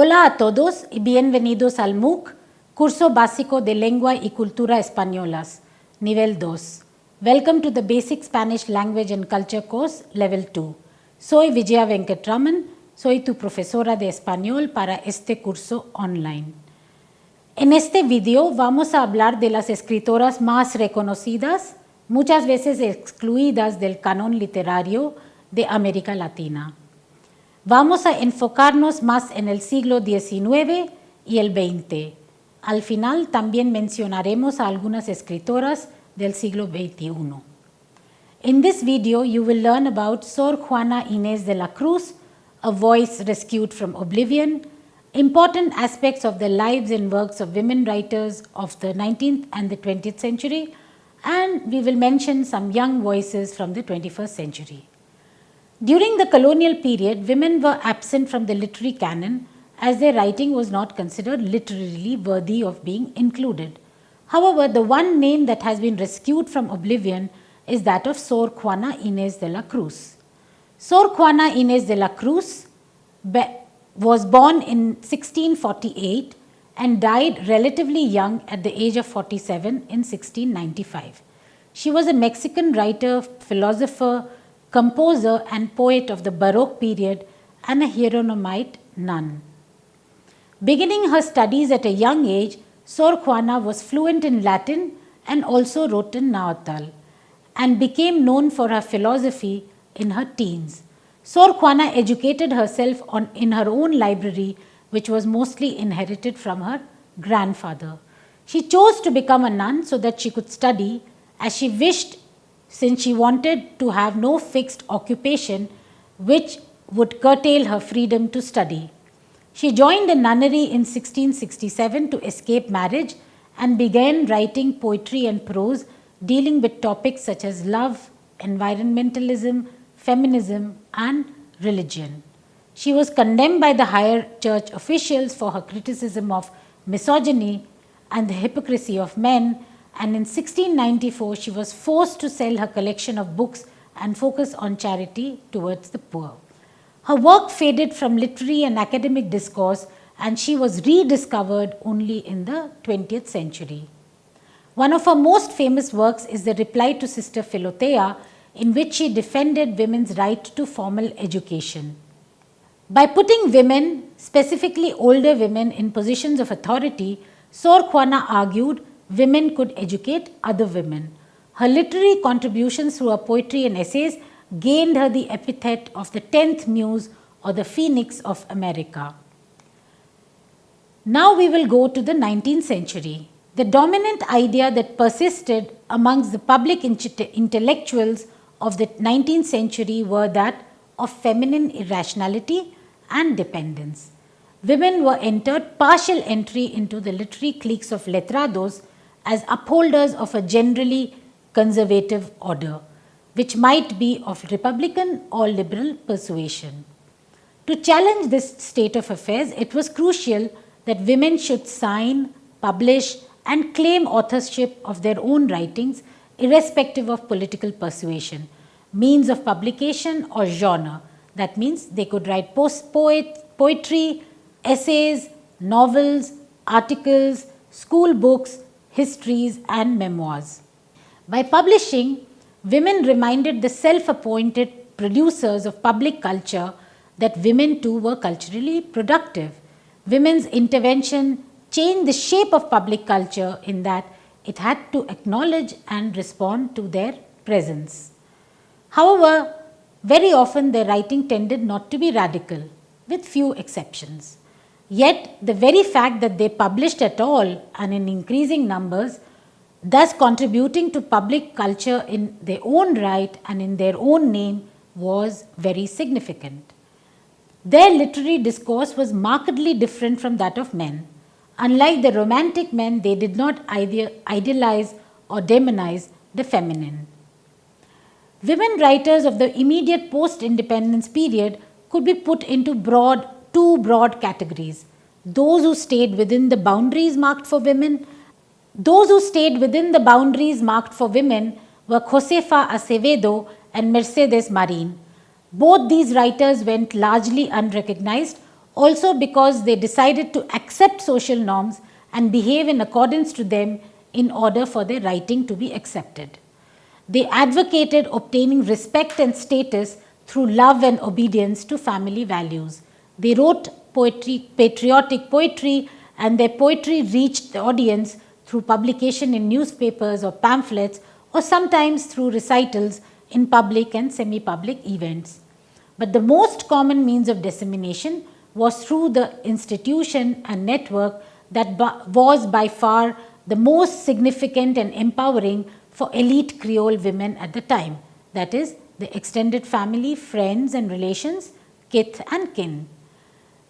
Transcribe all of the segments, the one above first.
Hola a todos y bienvenidos al MOOC, Curso Básico de Lengua y Cultura Españolas, Nivel 2. Welcome to the Basic Spanish Language and Culture Course, Level 2. Soy Vijaya Venkatraman, soy tu profesora de español para este curso online. En este video vamos a hablar de las escritoras más reconocidas, muchas veces excluidas del canon literario de América Latina. Vamos a enfocarnos más en el siglo XIX y el XX. Al final también mencionaremos a algunas escritoras del siglo XXI. In this video, you will learn about Sor Juana Inés de la Cruz, a voice rescued from oblivion, important aspects of the lives and works of women writers of the 19th and the 20th century, and we will mention some young voices from the 21st century. During the colonial period, women were absent from the literary canon as their writing was not considered literally worthy of being included. However, the one name that has been rescued from oblivion is that of Sor Juana Inés de la Cruz. Sor Juana Inés de la Cruz was born in 1648 and died relatively young at the age of 47 in 1695. She was a Mexican writer, philosopher, composer and poet of the Baroque period and a Hieronymite nun. Beginning her studies at a young age, Sor Juana was fluent in Latin and also wrote in Nahuatl and became known for her philosophy in her teens. Sor Juana educated herself in her own library, which was mostly inherited from her grandfather. She chose to become a nun so that she could study as she wished, since she wanted to have no fixed occupation which would curtail her freedom to study. She joined a nunnery in 1667 to escape marriage and began writing poetry and prose dealing with topics such as love, environmentalism, feminism, and religion. She was condemned by the higher church officials for her criticism of misogyny and the hypocrisy of men, and in 1694 she was forced to sell her collection of books and focus on charity towards the poor. Her work faded from literary and academic discourse and she was rediscovered only in the 20th century. One of her most famous works is the reply to Sister Philothea, in which she defended women's right to formal education. By putting women, specifically older women, in positions of authority, Sor Juana argued women could educate other women. Her literary contributions through her poetry and essays gained her the epithet of the 10th Muse or the Phoenix of America. Now we will go to the 19th century. The dominant idea that persisted amongst the public intellectuals of the 19th century were that of feminine irrationality and dependence. Women were entered partial entry into the literary cliques of letrados as upholders of a generally conservative order, which might be of Republican or liberal persuasion. To challenge this state of affairs, it was crucial that women should sign, publish, and claim authorship of their own writings, irrespective of political persuasion, means of publication, or genre. That means they could write poetry, essays, novels, articles, school books, histories, and memoirs. By publishing, women reminded the self-appointed producers of public culture that women too were culturally productive. Women's intervention changed the shape of public culture in that it had to acknowledge and respond to their presence. However, very often their writing tended not to be radical, with few exceptions. Yet, the very fact that they published at all and in increasing numbers, thus contributing to public culture in their own right and in their own name, was very significant. Their literary discourse was markedly different from that of men. Unlike the Romantic men, they did not idealize or demonize the feminine. Women writers of the immediate post-independence period could be put into two broad categories: those who stayed within the boundaries marked for women. Those who stayed within the boundaries marked for women were Josefa Acevedo and Mercedes Marin. Both these writers went largely unrecognized, also because they decided to accept social norms and behave in accordance to them in order for their writing to be accepted. They advocated obtaining respect and status through love and obedience to family values. They wrote poetry, patriotic poetry, and their poetry reached the audience through publication in newspapers or pamphlets, or sometimes through recitals in public and semi-public events. But the most common means of dissemination was through the institution and network that was by far the most significant and empowering for elite Creole women at the time, that is, the extended family, friends and relations, kith and kin.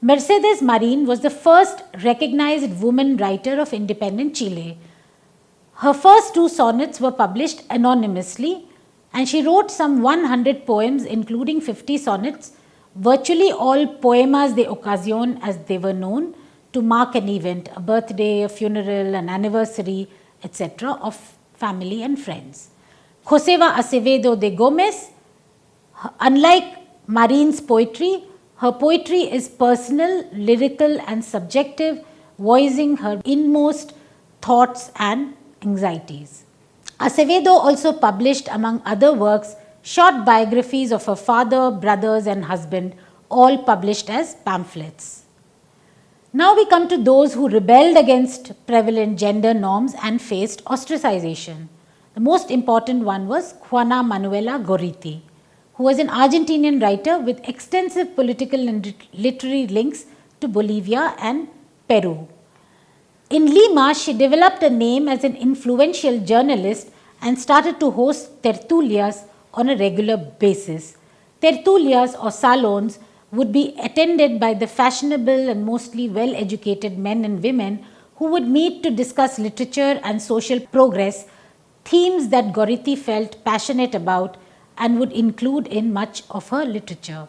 Mercedes Marin was the first recognized woman writer of independent Chile. Her first 2 sonnets were published anonymously, and she wrote some 100 poems, including 50 sonnets, virtually all poemas de ocasión as they were known, to mark an event, a birthday, a funeral, an anniversary, etc., of family and friends. Joseva Acevedo de Gomez, unlike Marin's poetry, her poetry is personal, lyrical and subjective, voicing her inmost thoughts and anxieties. Acevedo also published, among other works, short biographies of her father, brothers and husband, all published as pamphlets. Now we come to those who rebelled against prevalent gender norms and faced ostracization. The most important one was Juana Manuela Gorriti, who was an Argentinian writer with extensive political and literary links to Bolivia and Peru. In Lima, she developed a name as an influential journalist and started to host tertulias on a regular basis. Tertulias or salons would be attended by the fashionable and mostly well-educated men and women who would meet to discuss literature and social progress, themes that Gorriti felt passionate about and would include in much of her literature.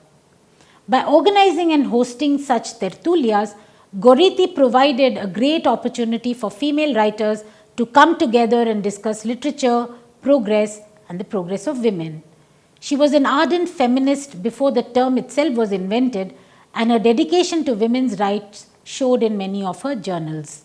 By organizing and hosting such tertulias, Gorriti provided a great opportunity for female writers to come together and discuss literature, progress, and the progress of women. She was an ardent feminist before the term itself was invented, and her dedication to women's rights showed in many of her journals.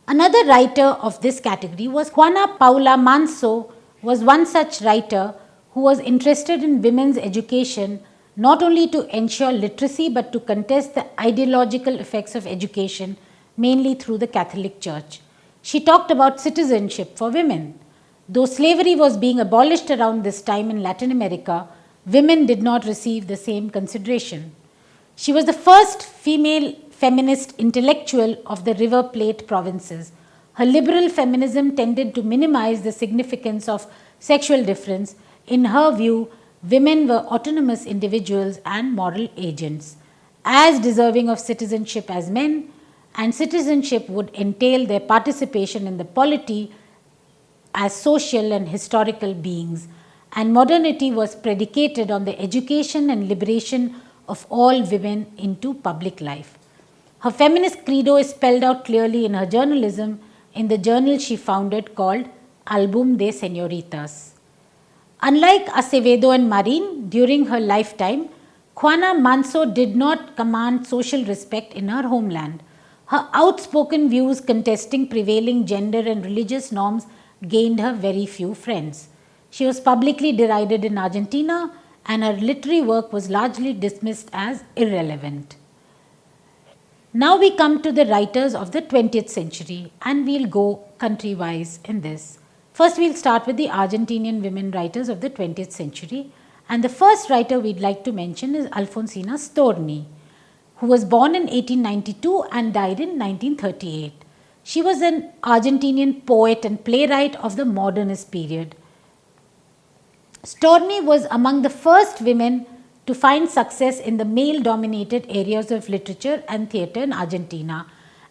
Another writer of this category was Juana Paula Manso, was one such writer who was interested in women's education not only to ensure literacy but to contest the ideological effects of education, mainly through the Catholic Church. She talked about citizenship for women. Though slavery was being abolished around this time in Latin America, women did not receive the same consideration. She was the first female feminist intellectual of the River Plate provinces. Her liberal feminism tended to minimize the significance of sexual difference. In her view, women were autonomous individuals and moral agents, as deserving of citizenship as men, and citizenship would entail their participation in the polity as social and historical beings, and modernity was predicated on the education and liberation of all women into public life. Her feminist credo is spelled out clearly in her journalism in the journal she founded called Album de Señoritas. Unlike Acevedo and Marin, during her lifetime, Juana Manso did not command social respect in her homeland. Her outspoken views contesting prevailing gender and religious norms gained her very few friends. She was publicly derided in Argentina, and her literary work was largely dismissed as irrelevant. Now we come to the writers of the 20th century, and we'll go country-wise in this. First, we'll start with the Argentinian women writers of the 20th century, and the first writer we'd like to mention is Alfonsina Storni, who was born in 1892 and died in 1938. She was an Argentinian poet and playwright of the modernist period. Storni was among the first women to find success in the male-dominated areas of literature and theatre in Argentina,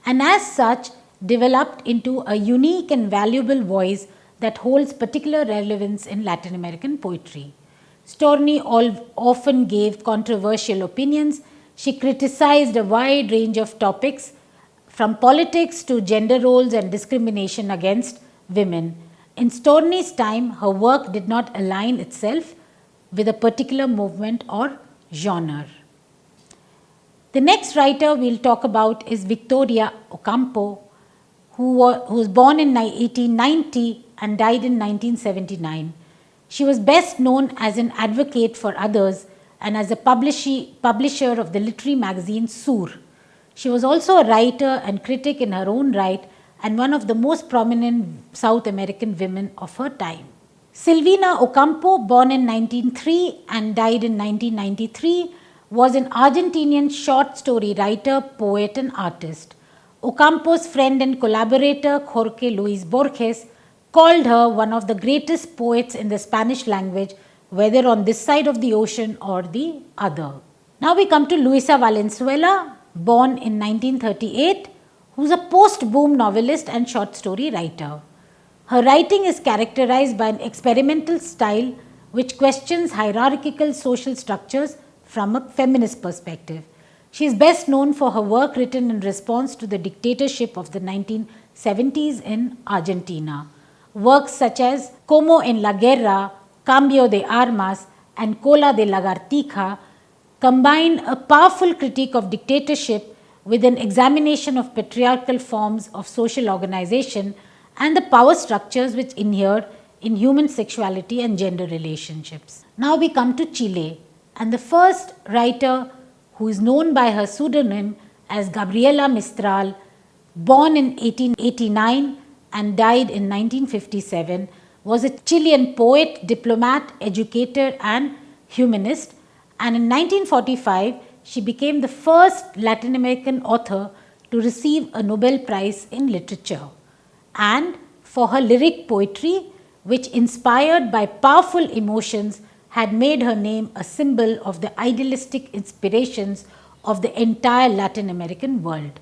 and as such developed into a unique and valuable voice that holds particular relevance in Latin American poetry. Storni often gave controversial opinions. She criticized a wide range of topics, from politics to gender roles and discrimination against women. In Storni's time, her work did not align itself with a particular movement or genre. The next writer we'll talk about is Victoria Ocampo, who was born in 1890 and died in 1979. She was best known as an advocate for others and as a publisher of the literary magazine Sur. She was also a writer and critic in her own right and one of the most prominent South American women of her time. Silvina Ocampo, born in 1903 and died in 1993, was an Argentinian short story writer, poet, and artist. Ocampo's friend and collaborator Jorge Luis Borges called her one of the greatest poets in the Spanish language, whether on this side of the ocean or the other. Now we come to Luisa Valenzuela, born in 1938, who's a post-boom novelist and short story writer. Her writing is characterized by an experimental style which questions hierarchical social structures from a feminist perspective. She is best known for her work written in response to the dictatorship of the 1970s in Argentina. Works such as Como en la Guerra, Cambio de Armas, and Cola de Lagartija combine a powerful critique of dictatorship with an examination of patriarchal forms of social organization and the power structures which inhere in human sexuality and gender relationships. Now we come to Chile, and the first writer who is known by her pseudonym as Gabriela Mistral, born in 1889 and died in 1957, was a Chilean poet, diplomat, educator, and humanist, and in 1945 she became the first Latin American author to receive a Nobel Prize in Literature, and for her lyric poetry, which inspired by powerful emotions had made her name a symbol of the idealistic inspirations of the entire Latin American world.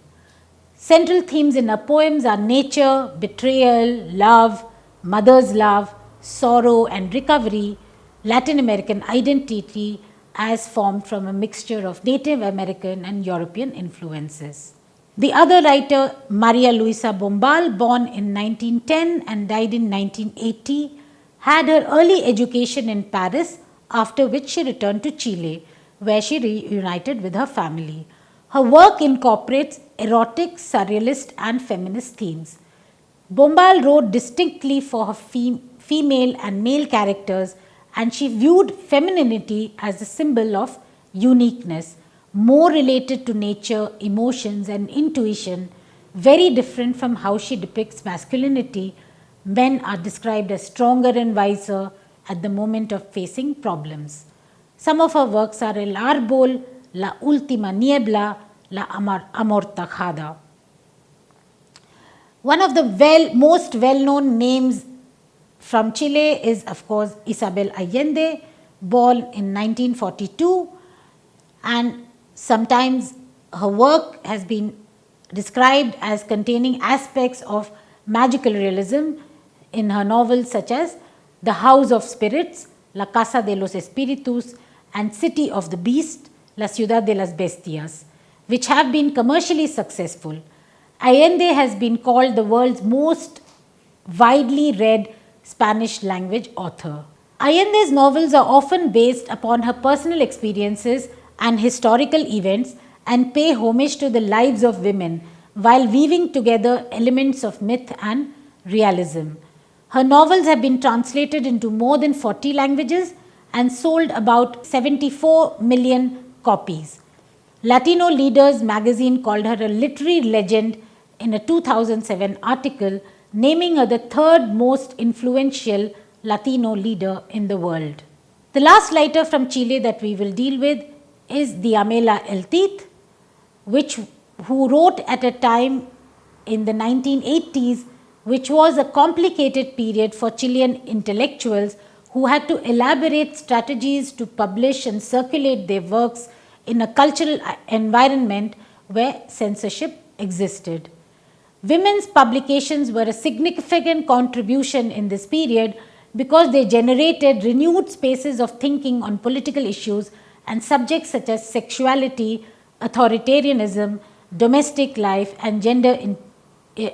Central themes in her poems are nature, betrayal, love, mother's love, sorrow and recovery, Latin American identity as formed from a mixture of Native American and European influences. The other writer, Maria Luisa Bombal, born in 1910 and died in 1980, had her early education in Paris, after which she returned to Chile, where she reunited with her family. Her work incorporates erotic, surrealist, and feminist themes. Bombal wrote distinctly for her female and male characters, and she viewed femininity as a symbol of uniqueness, more related to nature, emotions, and intuition, very different from how she depicts masculinity. Men are described as stronger and wiser at the moment of facing problems. Some of her works are El Árbol, La Última Niebla, La Amortajada. One of the most well-known names from Chile is, of course, Isabel Allende, born in 1942, and sometimes her work has been described as containing aspects of magical realism in her novels such as The House of Spirits, La Casa de los Espíritus, and City of the Beast, La Ciudad de las Bestias, which have been commercially successful. Allende has been called the world's most widely read Spanish language author. Allende's novels are often based upon her personal experiences and historical events and pay homage to the lives of women while weaving together elements of myth and realism. Her novels have been translated into more than 40 languages and sold about 74 million copies. Latino Leaders magazine called her a literary legend in a 2007 article, naming her the third most influential Latino leader in the world. The last writer from Chile that we will deal with is Diamela Eltit, who wrote at a time in the 1980s, which was a complicated period for Chilean intellectuals who had to elaborate strategies to publish and circulate their works in a cultural environment where censorship existed. Women's publications were a significant contribution in this period because they generated renewed spaces of thinking on political issues and subjects such as sexuality, authoritarianism, domestic life, and gender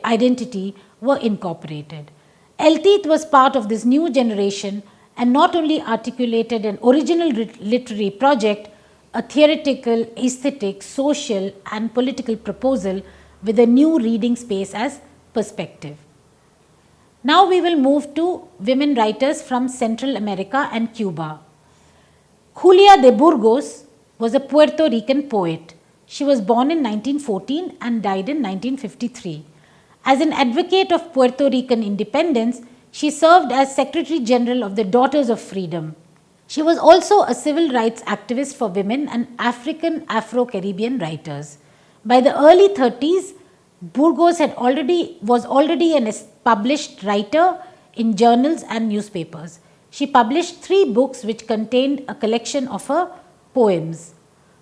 identity were incorporated. Eltit was part of this new generation and not only articulated an original literary project a theoretical, aesthetic, social, and political proposal with a new reading space as perspective. Now we will move to women writers from Central America and Cuba. Julia de Burgos was a Puerto Rican poet. She was born in 1914 and died in 1953. As an advocate of Puerto Rican independence, she served as Secretary General of the Daughters of Freedom. She was also a civil rights activist for women and African Afro-Caribbean writers. By the early 30s, Burgos was already an published writer in journals and newspapers. She published 3 books which contained a collection of her poems.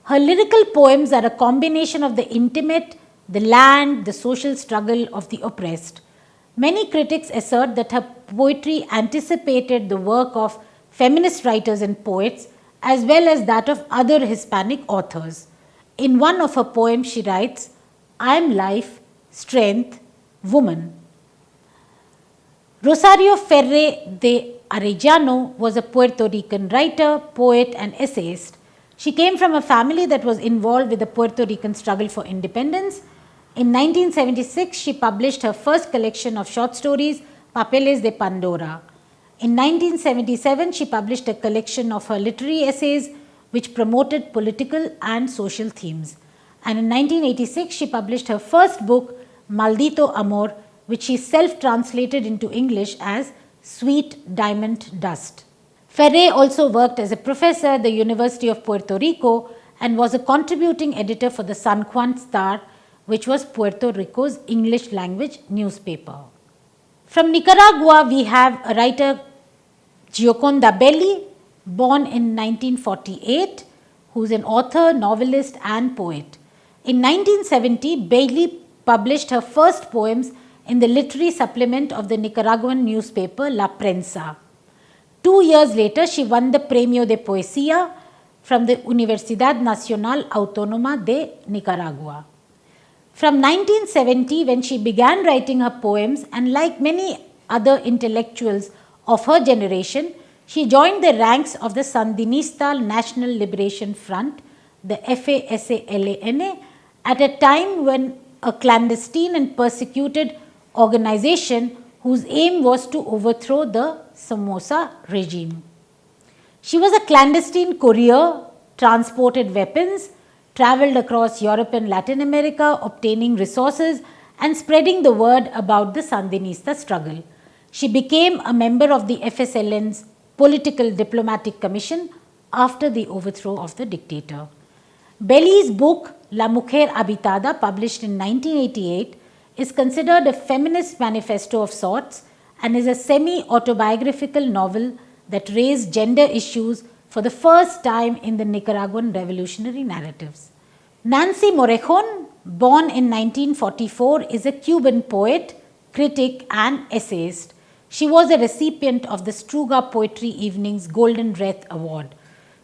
Her lyrical poems are a combination of the intimate, the land, the social struggle of the oppressed. Many critics assert that her poetry anticipated the work of feminist writers and poets as well as that of other Hispanic authors. In one of her poems, she writes, "I am life, strength, woman." Rosario Ferre de Arellano was a Puerto Rican writer, poet, and essayist. She came from a family that was involved with the Puerto Rican struggle for independence. In 1976, she published her first collection of short stories, Papeles de Pandora. In 1977, she published a collection of her literary essays which promoted political and social themes. And in 1986, she published her first book, Maldito Amor, which she self-translated into English as Sweet Diamond Dust. Ferre also worked as a professor at the University of Puerto Rico and was a contributing editor for the San Juan Star, which was Puerto Rico's English language newspaper. From Nicaragua, we have a writer, Gioconda Belli, born in 1948, who is an author, novelist, and poet. In 1970, Belli published her first poems in the literary supplement of the Nicaraguan newspaper La Prensa. 2 years later, she won the Premio de Poesía from the Universidad Nacional Autónoma de Nicaragua. From 1970, when she began writing her poems, and like many other intellectuals of her generation, she joined the ranks of the Sandinista National Liberation Front, the FASALN, at a time when a clandestine and persecuted organization whose aim was to overthrow the Somoza regime. She was a clandestine courier, transported weapons, traveled across Europe and Latin America, obtaining resources and spreading the word about the Sandinista struggle. She became a member of the FSLN's Political Diplomatic Commission after the overthrow of the dictator. Belli's book, La Mujer Habitada, published in 1988, is considered a feminist manifesto of sorts and is a semi-autobiographical novel that raised gender issues for the first time in the Nicaraguan revolutionary narratives. Nancy Morejon, born in 1944, is a Cuban poet, critic, and essayist. She was a recipient of the Struga Poetry Evening's Golden Wreath Award.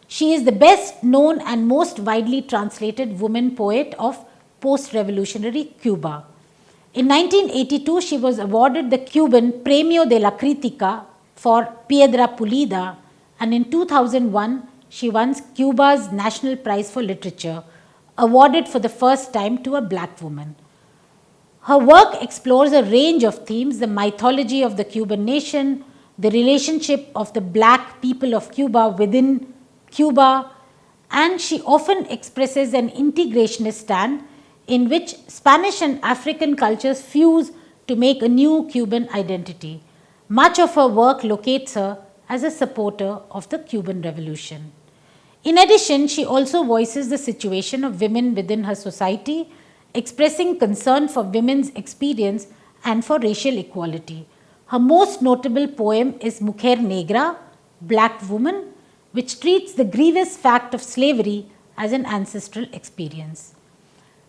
She is the best known and most widely translated woman poet of post-revolutionary Cuba. In 1982, she was awarded the Cuban Premio de la Crítica for Piedra Pulida, and in 2001, she won Cuba's National Prize for Literature, awarded for the first time to a black woman. Her work explores a range of themes: the mythology of the Cuban nation, the relationship of the black people of Cuba within Cuba, and she often expresses an integrationist stand in which Spanish and African cultures fuse to make a new Cuban identity. Much of her work locates her as a supporter of the Cuban Revolution. In addition, she also voices the situation of women within her society, expressing concern for women's experience and for racial equality. Her most notable poem is Mujer Negra, Black Woman, which treats the grievous fact of slavery as an ancestral experience.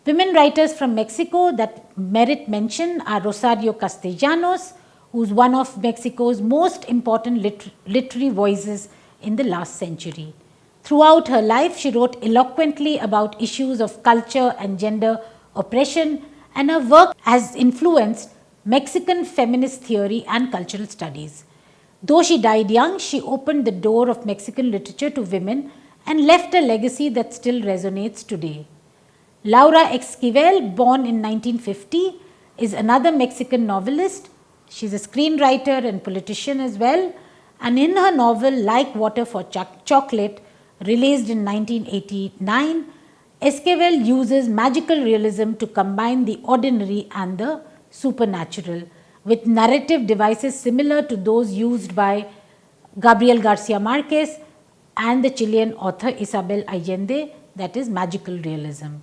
Women writers from Mexico that merit mention are Rosario Castellanos, who is one of Mexico's most important literary voices in the last century. Throughout her life, she wrote eloquently about issues of culture and gender oppression, and her work has influenced Mexican feminist theory and cultural studies. Though she died young, she opened the door of Mexican literature to women and left a legacy that still resonates today. Laura Esquivel, born in 1950, is another Mexican novelist. She's a screenwriter and politician as well. And in her novel Like Water for Chocolate, released in 1989, Esquivel uses magical realism to combine the ordinary and the supernatural, with narrative devices similar to those used by Gabriel Garcia Marquez and the Chilean author Isabel Allende, that is magical realism.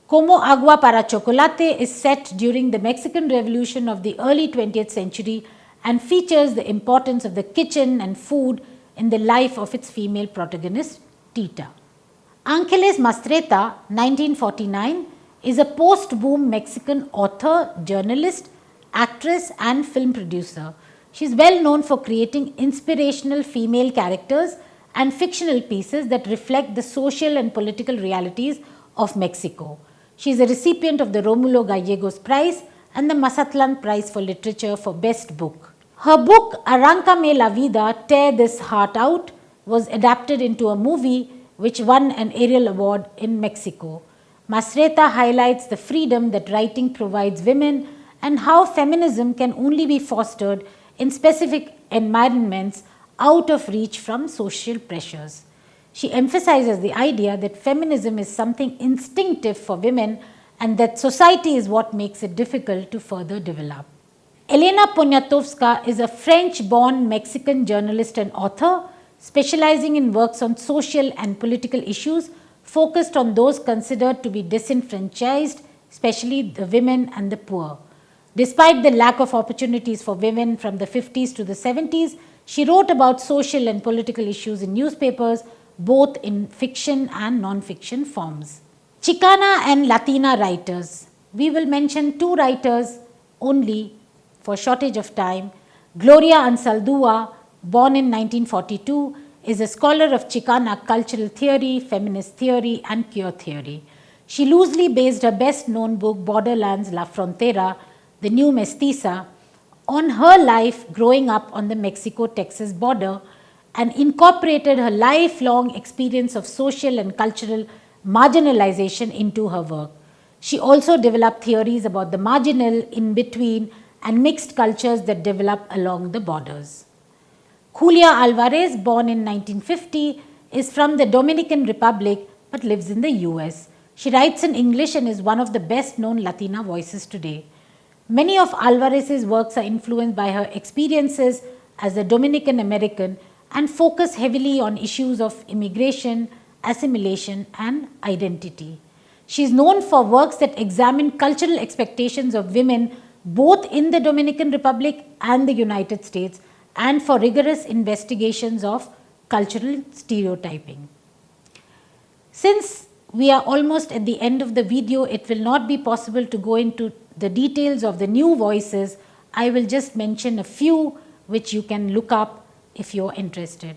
Como Agua para Chocolate is set during the Mexican Revolution of the early 20th century and features the importance of the kitchen and food in the life of its female protagonist, Tita. Angeles Mastretta, 1949, is a post-boom Mexican author, journalist, actress and film producer. She is well known for creating inspirational female characters and fictional pieces that reflect the social and political realities of Mexico. She is a recipient of the Romulo Gallegos Prize and the Mazatlan Prize for Literature for Best Book. Her book Arráncame la Vida, Tear This Heart Out, was adapted into a movie which won an Ariel Award in Mexico. Mastretta highlights the freedom that writing provides women and how feminism can only be fostered in specific environments out of reach from social pressures. She emphasizes the idea that feminism is something instinctive for women and that society is what makes it difficult to further develop. Elena Poniatowska is a French-born Mexican journalist and author, specializing in works on social and political issues focused on those considered to be disenfranchised, especially the women and the poor. Despite the lack of opportunities for women from the 50s to the 70s, she wrote about social and political issues in newspapers, both in fiction and non-fiction forms. Chicana and Latina writers. We will mention two writers only for shortage of time. Gloria Anzaldúa, born in 1942, is a scholar of Chicana cultural theory, feminist theory and queer theory. She loosely based her best-known book Borderlands La Frontera, The New Mestiza, on her life growing up on the Mexico-Texas border and incorporated her lifelong experience of social and cultural marginalization into her work. She also developed theories about the marginal, in-between and mixed cultures that develop along the borders. Julia Alvarez, born in 1950, is from the Dominican Republic but lives in the US. She writes in English and is one of the best-known Latina voices today. Many of Alvarez's works are influenced by her experiences as a Dominican American and focus heavily on issues of immigration, assimilation, and identity. She is known for works that examine cultural expectations of women both in the Dominican Republic and the United States, and for rigorous investigations of cultural stereotyping. Since we are almost at the end of the video, it will not be possible to go into the details of the new voices. I will just mention a few which you can look up if you are interested.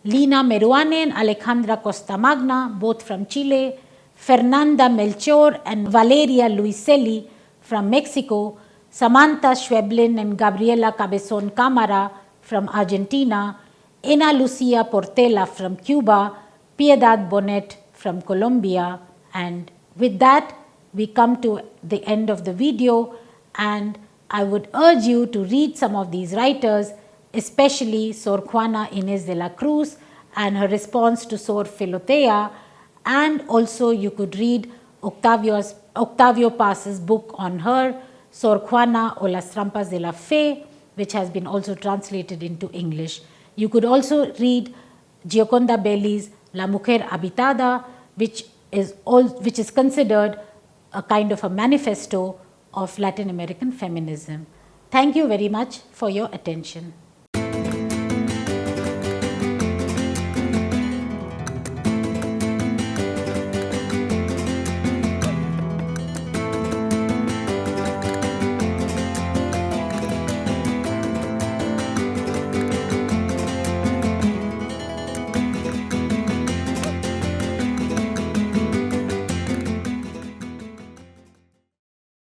Lina Meruane and Alejandra Costamagna, both from Chile, Fernanda Melchor and Valeria Luiselli from Mexico, Samantha Schweblin and Gabriela Cabezon Camara from Argentina, Ana Lucia Portela from Cuba, Piedad Bonet from Colombia. And with that, we come to the end of the video, and I would urge you to read some of these writers, especially Sor Juana Inés de la Cruz and her response to Sor Filotea, and also you could read Octavio Paz's book on her, Sor Juana o las Trampas de la Fe, which has been also translated into English. You could also read Gioconda Belli's La Mujer Habitada, which is considered a kind of a manifesto of Latin American feminism. Thank you very much for your attention.